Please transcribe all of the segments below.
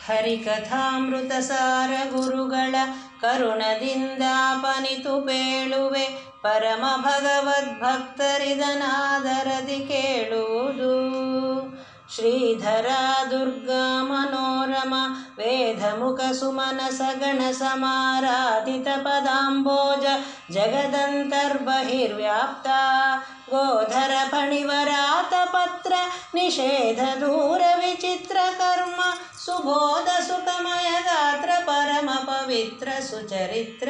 ಹರಿಕಥಾಮೃತ ಸಾರ ಗುರುಗಳ ಕರುಣದಿಂದಾಪನಿತು ಪೇಳುವೆ ಪರಮ ಭಗವದ್ಭಕ್ತರಿದನಾದರದಿ ಕೇಳುವುದು. ಶ್ರೀಧರ ದುರ್ಗಾ ಮನೋರಮ ವೇದಮುಖ ಸುಮನ ಸಗಣ ಸಮಾರಾಧಿತ ಪದಾಂಬೋಜ ಜಗದಂತರ್ಬಹಿರ್ವ್ಯಾಪ್ತ ಗೋಧರ ಫಣಿವರಾತ ಪತ್ರ ನಿಷೇಧ ದೂರ ವಿಚಿತ್ರ ಕರ್ಮ ಸುಬೋಧ ಸುಖಮಯ ಗಾತ್ರ ಪರಮ ಪವಿತ್ರ ಸುಚರಿತ್ರ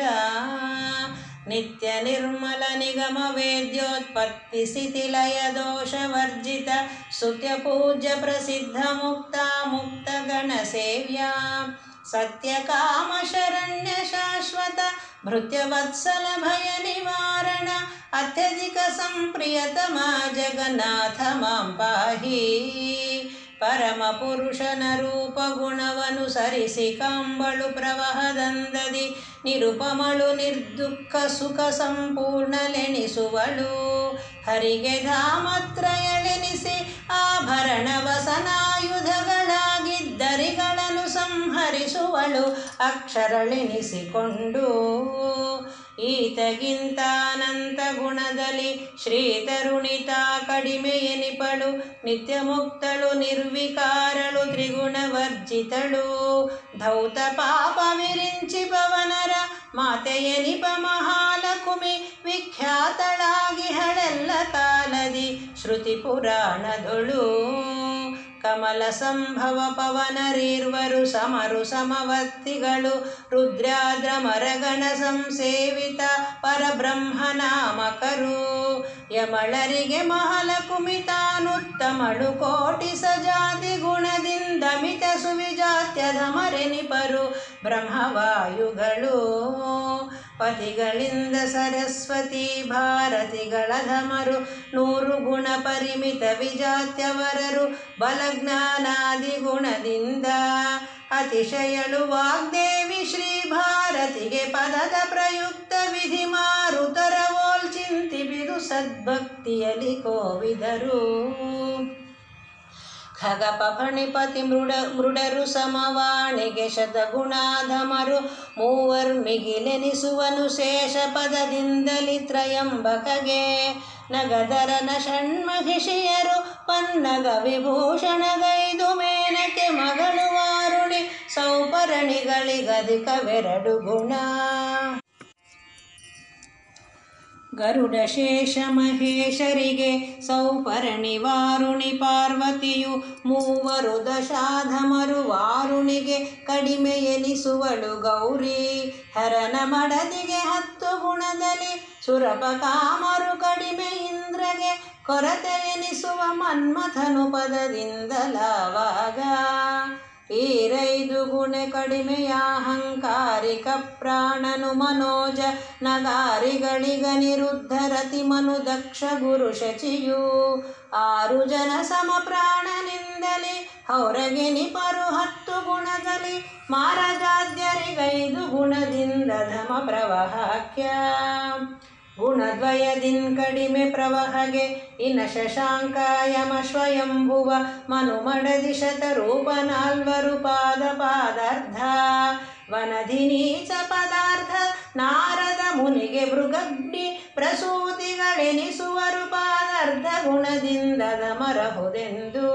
ನಿತ್ಯ ನಿರ್ಮಲ ನಿಗಮ ವೇದ್ಯೋತ್ಪತ್ತಿ ಸ್ಥಿತಿ ಲಯ ದೋಷ ವರ್ಜಿತ ಸ್ತುತ್ಯ ಪೂಜ್ಯ ಪ್ರಸಿದ್ಧ ಮುಕ್ತ ಮುಕ್ತ ಗಣ ಸೇವ್ಯ ಸತ್ಯ ಕಾಮ ಶರಣ್ಯ ಶಾಶ್ವತ ಭೃತ್ಯ ವತ್ಸಲ ಭಯ ನಿವಾರಣ ಅತ್ಯಧಿಕ ಸಂಪ್ರಿಯತಮ ಜಗನ್ನಾಥ ಮಾಂ ಪಾಹಿ. ಪರಮ ಪುರುಷನ ರೂಪ ಗುಣವನುಸರಿಸಿ ಕಂಬಳು ಪ್ರವಹದಂದದಿ ನಿರುಪಮಳು ನಿರ್ದುಃಖ ಸುಖ ಸಂಪೂರ್ಣಲೆನಿಸುವಳು. ಹರಿಗೆ ಧಾಮತ್ರಯಳೆನಿಸಿ ಆಭರಣ ವಸನಾಯುಧಗಳಾಗಿದ್ದರಿಗಳನ್ನು ಸಂಹರಿಸುವಳು ಅಕ್ಷರಳೆನಿಸಿಕೊಂಡು. ಈತಗಿಂತ ಅನಂತ ಗುಣದಲ್ಲಿ ಶ್ರೀತರುಣಿತ ಕಡಿಮೆ ಎನಿಪಳು ನಿತ್ಯ ಮುಕ್ತಳು ನಿರ್ವಿಕಾರಳು ತ್ರಿಗುಣ ವರ್ಜಿತಳು. ಧೌತ ಪಾಪ ವಿರಿಂಚಿ ಪವನರ ಮಾತೆಯನಿಪ ಮಹಾಲಕುಮಿ ವಿಖ್ಯಾತಳಾಗಿ ಹಳೆಲ್ಲ ಕಾಲದಿ ಶ್ರುತಿ ಪುರಾಣದೊಳು. ಕಮಲ ಸಂಭವ ಪವನರೀರ್ವರು ಸಮರು ಸಮವರ್ತಿಗಳು ರುದ್ರಾದ್ರ ಮರಗಣ ಸಂಸೇವಿತ ಪರಬ್ರಹ್ಮನಾಮಕರು. ಯಮಳರಿಗೆ ಮಹಲಕುಮಿತಾನುತ್ತಮಳು ಕೋಟಿ ಸಜಾತಿ ಗುಣದಿಂದ ಮಿತ ಸುವಿಜಾತ್ಯಧಮರೆನಿಪರು ಬ್ರಹ್ಮವಾಯುಗಳು. ಪತಿಗಳಿಂದ ಸರಸ್ವತಿ ಭಾರತಿಗಳ ಧಮರು 100 ಗುಣ ಪರಿಮಿತ ವಿಜಾತ್ಯವರರು ಬಲಜ್ಞಾನಾದಿ ಗುಣದಿಂದ. ಅತಿಶಯಳು ವಾಗ್ದೇವಿ ಶ್ರೀ ಭಾರತಿಗೆ ಪದದ ಪ್ರಯುಕ್ತ ವಿಧಿ ಮಾರುತರ ವೋಲ್ಚಿಂತಿ ಬಿದು ಸದ್ಭಕ್ತಿಯಲಿ ಕೋವಿದರು. ಖಗಪ ಫಣಿಪತಿ ಮೃಡರು ಸಮವಾಣಿಗೆ ಶತಗುಣಾಧಮರು ಮೂವರ್ಮಿಗಿಲೆನಿಸುವನು ಶೇಷ ಪದದಿಂದಲಿ ತ್ರಯಂಬಕಗೆ. ನಗಧರನ ಷಣ್ಮಹಿಷಿಯರು ಪನ್ನಗ ವಿಭೂಷಣಗೈದು ಮೇನಕೆ ಮಗಳು ವಾರುಣಿ ಸೌಪರ್ಣಿಗಳಿಗಧಿಕವೆರಡು ಗುಣ. ಗರುಡ ಶೇಷ ಮಹೇಶರಿಗೆ ಸೌಪರ್ಣಿ ವಾರುಣಿ ಪಾರ್ವತಿಯು ಮೂವರು ದಶಾಧಮರು ವಾರುಣಿಗೆ ಕಡಿಮೆ ಎನಿಸುವಳು ಗೌರಿ. ಹರನ ಮಡದಿಗೆ 10 ಗುಣದಲ್ಲಿ ಸುರಪ ಕಾಮರು ಕಡಿಮೆ ಇಂದ್ರಗೆ ಕೊರತೆ ಎನಿಸುವ ಮನ್ಮಥನು ಪದದಿಂದಲವಾಗ. ಈರೈದು ಗುಣ ಕಡಿಮೆಯ ಅಹಂಕಾರಿಕ ಪ್ರಾಣನು ಮನೋಜ ನಗಾರಿಗಳಿಗ ನಿರುದ್ಧ ರತಿ ಮನು ದಕ್ಷ ಗುರು ಶಚಿಯು. 6 ಜನ ಸಮ ಪ್ರಾಣನಿಂದಲಿ ಹೊರಗೆ ನಿಪರು 10 ಗುಣದಲ್ಲಿ ಮಾರಜಾದ್ಯರಿಗೈದು ಗುಣದಿಂದ ಧಮ ಪ್ರವಾಹಕ್ಯ. ಗುಣದ್ವಯದಿನ್ ಕಡಿಮೆ ಪ್ರವಹಗೆ ಇನ ಶಶಾಂಕ ಯಮ ಸ್ವಯಂಭುವ ಮನುಮಡದಿ ಶತರೂಪ 4 ಪಾದ ಪಾದಾರ್ಧ. ವನಧಿ ನೀಚ ಪದಾರ್ಥ ನಾರದ ಮುನಿಗೆ ಮೃಗಗ್ನಿ ಪ್ರಸೂತಿಗಳೆನಿಸುವರು ಪಾದಾರ್ಧ ಗುಣದಿಂದ ಧಮರಹುದೆಂದು.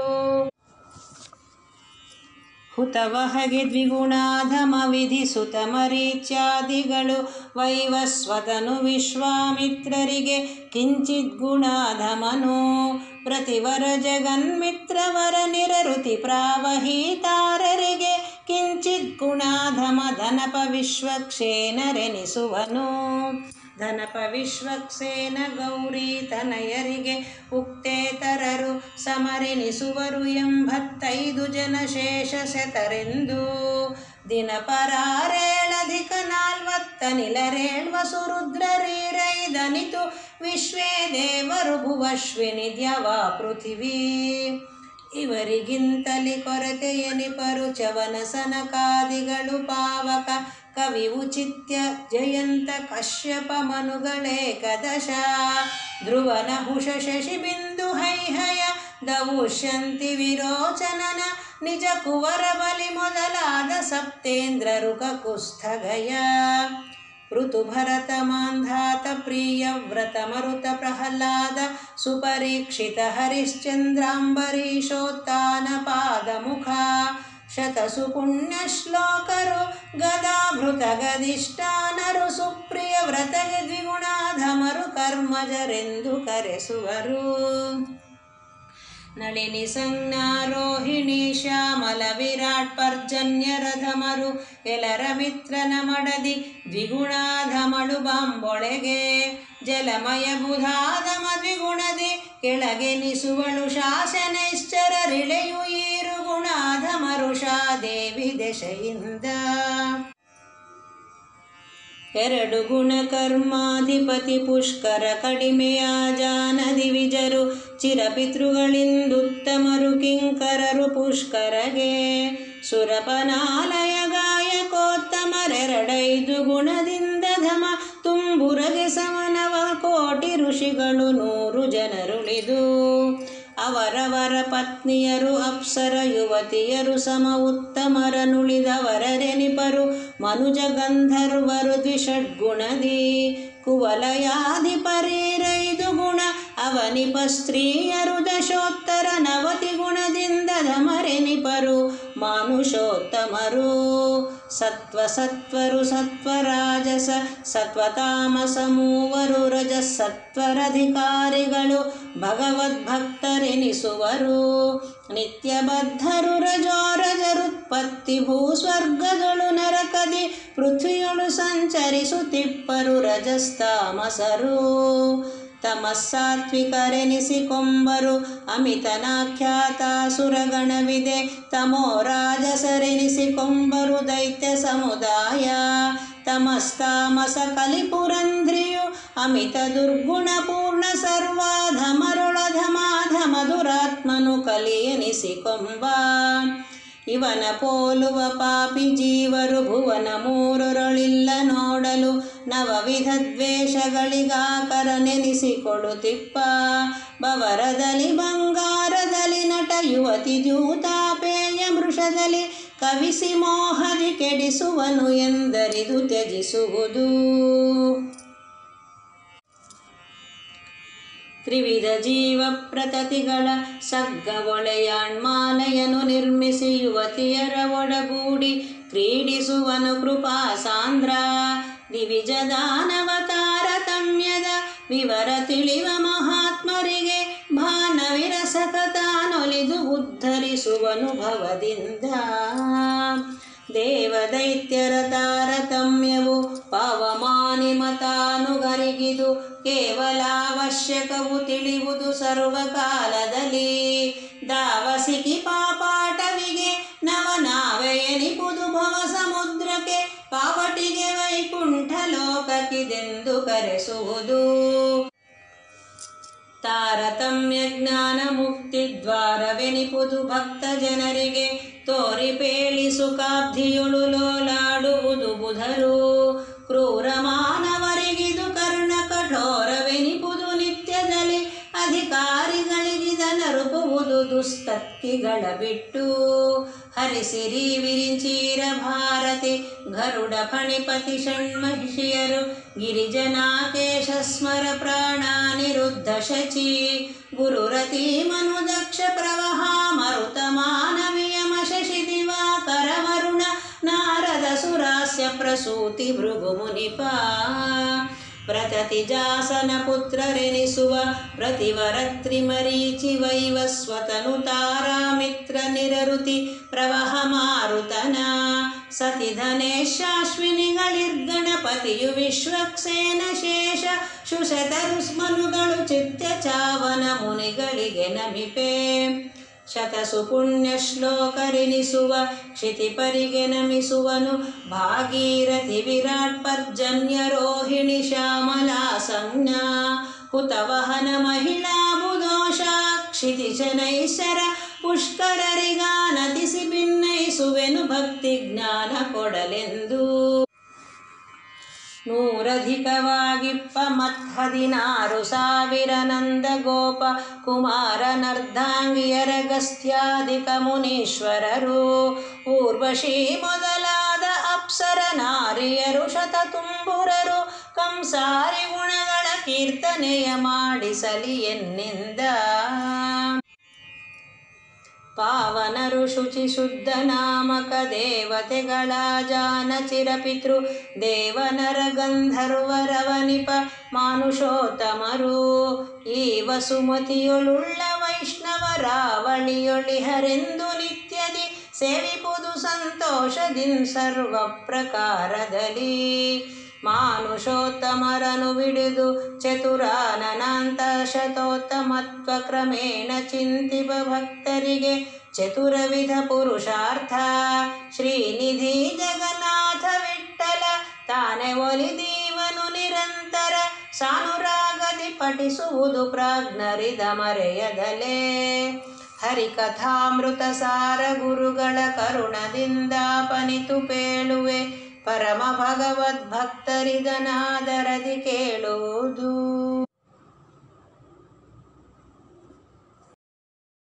ಹುತವಹಗೆ ದ್ವಿಗುಣಾಧಮ ವಿಧಿಸುತ ಮರೀಚ್ಯಾದಿಗಳು ವೈವಸ್ವತನು ವಿಶ್ವಾಮಿತ್ರರಿಗೆ ಕಿಂಚಿತ್ ಗುಣಾಧಮನು. ಪ್ರತಿವರ ಜಗನ್ಮಿತ್ರವರ ನಿರಋತಿ ಪ್ರಾವಹಿತಾರರಿಗೆ ಕಿಂಚಿತ್ ಗುಣಾಧಮ ಧನಪ ವಿಶ್ವಕ್ಷೇನರೆನಿಸುವನು. ಧನಪ ವಿಶ್ವಕ್ಸೇನ ಗೌರಿ ತನಯರಿಗೆ ಉಕ್ತೇತರರು ಸಮರೆನಿಸುವರು 85 ಜನ ಶೇಷ ಶತರೆಂದು. ದಿನಪರಾರೇಳಧಿಕ 40 ನಿಲರೇಳ್ವ ಸುರುದ್ರರೀರೈದನಿತು ವಿಶ್ವೇ ದೇವರು ಭುವಶ್ವಿನಿ ದ್ಯವ ಪೃಥಿವೀ. ಇವರಿಗಿಂತಲಿ ಕೊರತೆಯನಿಪರು ಚವನ ಸನಕಾದಿಗಳು ಪಾವಕ ಕವಿ ಉಚಿತ್ಯ ಜಯಂತ ಕಶ್ಯಪ ಮನುಗಳೇಕದಶ. ಧ್ರುವನ ಹುಷ ಶಶಿ ಬಿಂದು ಹೈಹಯ ದವುಷ್ಯಂತಿ ವಿರೋಚನನ ನಿಜ ಕುವರ ಬಲಿ ಮೊದಲಾದ ಸಪ್ತೇಂದ್ರರು ಕಕುಸ್ಥಗಯ ಋತುಭರತ ಮಾಂಧಾತ ಪ್ರಿಯ ವ್ರತ ಮರುತ ಪ್ರಹ್ಲಾದ ಸುಪರೀಕ್ಷಿತ ಹರಿಶ್ಚಂದ್ರಾಂಬರೀಶೋತ್ತಾನ ಪಾದಮುಖ ಶತಸು ಪುಣ್ಯ ಶ್ಲೋಕರು ಗದಾಭೃತ ಗದಿಷ್ಠಾನರು ಸುಪ್ರಿಯ ವ್ರತಗೆ ದ್ವಿಗುಣಾಧಮರು ಕರ್ಮಜರೆಂದು ಕರೆಸುವರು ನಳಿನಿ ಸಂಜ್ಞಾರೋಹಿಣಿ ಶ್ಯಾಮಲ ವಿರಾಟ್ ಪರ್ಜನ್ಯ ರಥಮರು ಎಲ್ಲರ ಮಿತ್ರನ ಮಡದಿ ದ್ವಿಗುಣಾಧಮಳು ಬಾಂಬೊಳೆಗೆ ಜಲಮಯ ಬುಧಾಧಮ ದ್ವಿಗುಣದಿ ಕೆಳಗೆನಿಸುವಳು ಶಾಸನೈಶ್ಚರರಿಳೆಯು ಈರು ಗುಣಾಧಮರುಷಾ ದೇವಿ ದಶೆಯಿಂದ ಎರಡು ಗುಣ ಕರ್ಮಾಧಿಪತಿ ಪುಷ್ಕರ ಕಡಿಮೆಯ ಜಾನದಿ ವಿಜರು ಚಿರಪಿತೃಗಳಿಂದುತ್ತಮರು ಕಿಂಕರರು ಪುಷ್ಕರಗೆ ಸುರಪನಾಲಯ ಗಾಯಕೋತ್ತಮರೆರಡೈದು ಗುಣದಿಂದ ಧಮ ತುಂಬುರಗೆ ಸಮನವ ಕೋಟಿ ಋಷಿಗಳು 100 ಜನರುಳಿದು ಅವರವರ ಪತ್ನಿಯರು ಅಪ್ಸರ ಯುವತಿಯರು ಸಮ ಉತ್ತಮರನುಳಿದವರರೆನಿಪರು ಮನುಜ ಗಂಧರ್ವರು ದ್ವಿಷಡ್ಗುಣದಿ ಕುವಲಯಾಧಿಪರೇರೈದು ಗುಣ ಅವನಿಪ ಸ್ತ್ರೀಯರು ದಶೋತ್ತರ 90 ಗುಣದಿಂದ ಧಮರೆನಿಪರು ಮಾನುಷೋತ್ತಮರು ಸತ್ವಸತ್ವರು ಸತ್ವರಾಜಸ ಸತ್ವತಾಮಸ ಮೂವರು ರಜಸತ್ವರಧಿಕಾರಿಗಳು ಭಗವದ್ಭಕ್ತರೆನಿಸುವರು ನಿತ್ಯಬದ್ಧರು ರಜೋರಜರುತ್ಪತ್ತಿ ಭೂಸ್ವರ್ಗದೊಳು ನರಕದಿ ಪೃಥ್ವಿಯೊಳು ಸಂಚರಿಸುತ್ತಿಪ್ಪರು ರಜಸ್ತಾಮಸರು ತಮಸ್ಸಾತ್ವಿಕರೆನಿಸಿಕೊಂಬರು ಅಮಿತನಾಖ್ಯಾತಾಸುರಗಣವಿದೆ ತಮೋ ರಾಜಸರೆನಿಸಿಕೊಂಬರು ದೈತ್ಯ ಸಮುದಾಯ ತಮಸ್ತಾಮಸ ಕಲಿಪುರಂಧ್ರಿಯು ಅಮಿತ ದುರ್ಗುಣ ಪೂರ್ಣ ಸರ್ವಾಧಮರೊಳಧಮಾಧಮ ದುರಾತ್ಮನು ಕಲಿಯೆನಿಸಿಕೊಂಬ ಇವನ ಪೋಲುವ ಪಾಪಿ ಜೀವರು ಭುವನ ಮೂರರೊಳಿಲ್ಲ ನೋಡಲು ನವವಿಧ ದ್ವೇಷಗಳಿಗಾಕರ ನೆನೆಸಿಕೊಡುತ್ತಿಪ್ಪ ಬವರದಲ್ಲಿ ಬಂಗಾರದಲ್ಲಿ ನಟ ಯುವತಿ ದ್ಯೂತಾಪೇಯ ಮೃಷದಲ್ಲಿ ಕವಿಸಿ ಮೋಹದಿ ಕೆಡಿಸುವನು ಎಂದರಿದು ತ್ಯಜಿಸುವುದು ತ್ರಿವಿಧ ಜೀವ ಪ್ರತತಿಗಳ ಸಗ್ಗ ಒಳೆಯಾಣ್ಮಾಲೆಯನ್ನು ನಿರ್ಮಿಸಿ ಯುವತಿಯರ ಒಡಗೂಡಿ ಕ್ರೀಡಿಸುವನು ಕೃಪಾ ಸಾಂದ್ರ ದಿವಿಜದಾನವತಾರತಮ್ಯದ ವಿವರ ತಿಳಿವ ಮಹಾತ್ಮರಿಗೆ ಭಾನವಿರಸಕತಾನೊಲಿದು ಉದ್ಧರಿಸುವನು ಭವದಿಂದ ದೇವದೈತ್ಯರ ತಾರತಮ್ಯವು ಪಾವಮಾನಿ ಮತಾನುಗರಿಗಿದು ಕೇವಲಾವಶ್ಯಕವು ತಿಳಿಯುವುದು ಸರ್ವಕಾಲದಲ್ಲಿ ದಾವಸಿಕಿ ಪಾಪಾಟವಿಗೆ ನವನಾವೆಯನಿಪುದು ಭವ ಸಮುದ್ರಕ್ಕೆ ಪಾಪಟಿಗೆ ವೈಕುಂಠ ಲೋಕಕ್ಕಿದೆಂದು ಕರೆಸುವುದು ತಾರತಮ್ಯ ಜ್ಞಾನ ಮುಕ್ತಿ ದ್ವಾರವೆನಿಪುದು ಭಕ್ತ ಜನರಿಗೆ ತೋರಿ ಪೇಳಿ ಸುಖಾಬ್ಧಿಯೊಳು ಲೋಲಾಡುವುದು ಬುಧರು ಕ್ರೂರ ಮಾನವರಿಗಿದು ಕರ್ಣ ಕಠೋರವೆನಿಪುದು ನಿತ್ಯದಲ್ಲಿ ಅಧಿಕಾರಿಗಳಿಗಿದನರುಪುವುದು ದುಸ್ತತ್ಕಿಗಳ ಬಿಟ್ಟು ಹರಿಸಿರಿ ವಿರಿಂಚೀರ ಭಾರತಿ ಗರುಡ ಫಣಿಪತಿ ಷಣ್ಮಹಿಷಿಯರು ಗಿರಿಜನಾಕೇಶ ಸ್ಮರ ಪ್ರಾಣಾನಿರುದ್ಧ ಶಚಿ ಗುರುರತಿ ಮನುದಕ್ಷ ಪ್ರವಹ ಮರುತ ಮಾನವಿಯಮ ಶಶಿ ದಿವಾಕರ ವರುಣ ನಾರದ ಸುರಾಸ್ಯ ಪ್ರಸೂತಿ ಭೃಗು ಮುನಿಪ ಪ್ರತತಿ ಜಾಸನ ಪುತ್ರರೆನಿಸುವ ಪ್ರತಿವರತ್ರಿ ಮರೀಚಿ ವೈವಸ್ವತನು ತಾರಾಮಿತ್ರ ನಿರರುತಿ ಪ್ರವಹ ಮಾರುತನ ಸತಿ ಧನೇಶಾಶ್ವಿನಿಗಳಿರ್ಗಣಪತಿಯು ವಿಶ್ವಕ್ಸೇನ ಶೇಷ ಶುಶತರು ಸ್ಮನುಗಳು ಚಿತ್ಯ ಚಾವನ ಮುನಿಗಳಿಗೆ ನಮಿಪೆ ಶತಸು ಪುಣ್ಯ ಶ್ಲೋಕರೆನಿಸುವ ಕ್ಷಿತಿಪರಿಗೆ ನಮಿಸುವನು ಭಾಗೀರಥಿ ವಿರಾಟ್ ಪರ್ಜನ್ಯ ರೋಹಿಣಿ ಶ್ಯಾಮಲಾ ಸಂಜ್ಞಾ ಹುತವಹನ ಮಹಿಳಾ ಬುಧೋಷ ಕ್ಷಿತಿಶನೈಶ್ವರ ಪುಷ್ಕರರಿಗಾನತಿಸಿ ಭಿನ್ನೈಸುವೆನು ಭಕ್ತಿ ಜ್ಞಾನ ಕೊಡಲೆಂದು ನೂರಧಿಕವಾಗಿಪ್ಪ ಮತ್16,000 ನಂದ ಗೋಪ ಕುಮಾರನರ್ಧಾಂಗಿಯರಗಸ್ತ್ಯಾಧಿಕ ಮುನೀಶ್ವರರು ಊರ್ವಶಿ ಮೊದಲಾದ ಅಪ್ಸರ ನಾರಿಯರು ಶತತುಂಬುರರು ಕಂಸಾರಿ ಗುಣಗಳ ಕೀರ್ತನೆಯ ಮಾಡಿಸಲಿ ಎನ್ನಿಂದ ಪಾವನರು ಶುಚಿ ಶುದ್ಧ ನಾಮಕ ದೇವತೆಗಳ ಜಾನ ಚಿರಪಿತೃ ದೇವನರ ಗಂಧರ್ವರವನಿಪ ಮಾನುಷೋತ್ತಮರು ಈ ವಸುಮತಿಯೊಳುಳ್ಳ ವೈಷ್ಣವರಾವಳಿಯೊಳಿಹರೆಂದು ನಿತ್ಯದಿ ಸೇವಿಪುದು ಸಂತೋಷದಿನ್ ಸರ್ವ ಪ್ರಕಾರದಲ್ಲಿ ಮಾನುಷೋತ್ತಮರನು ಬಿಡಿದು ಚತುರಾನನಾಂತ ಶತೋತ್ತಮತ್ವ ಕ್ರಮೇಣ ಚಿಂತಿಪ ಭಕ್ತರಿಗೆ ಚತುರವಿಧ ಪುರುಷಾರ್ಥ ಶ್ರೀನಿಧಿ ಜಗನ್ನಾಥ ವಿಠ್ಠಲ ತಾನೆ ಒಲಿದೀವನು ನಿರಂತರ ಸಾನುರಾಗದಿ ಪಠಿಸುವುದು ಪ್ರಾಜ್ಞರಿದ ಮರೆಯದಲೇ ಹರಿಕಥಾಮೃತ ಸಾರ ಗುರುಗಳ ಕರುಣದಿಂದ ಪನಿತು ಪೇಳುವೆ ಪರಮ ಭಗವದ್ಭಕ್ತರಿದನಾದರದಿ ಕೇಳುವುದು.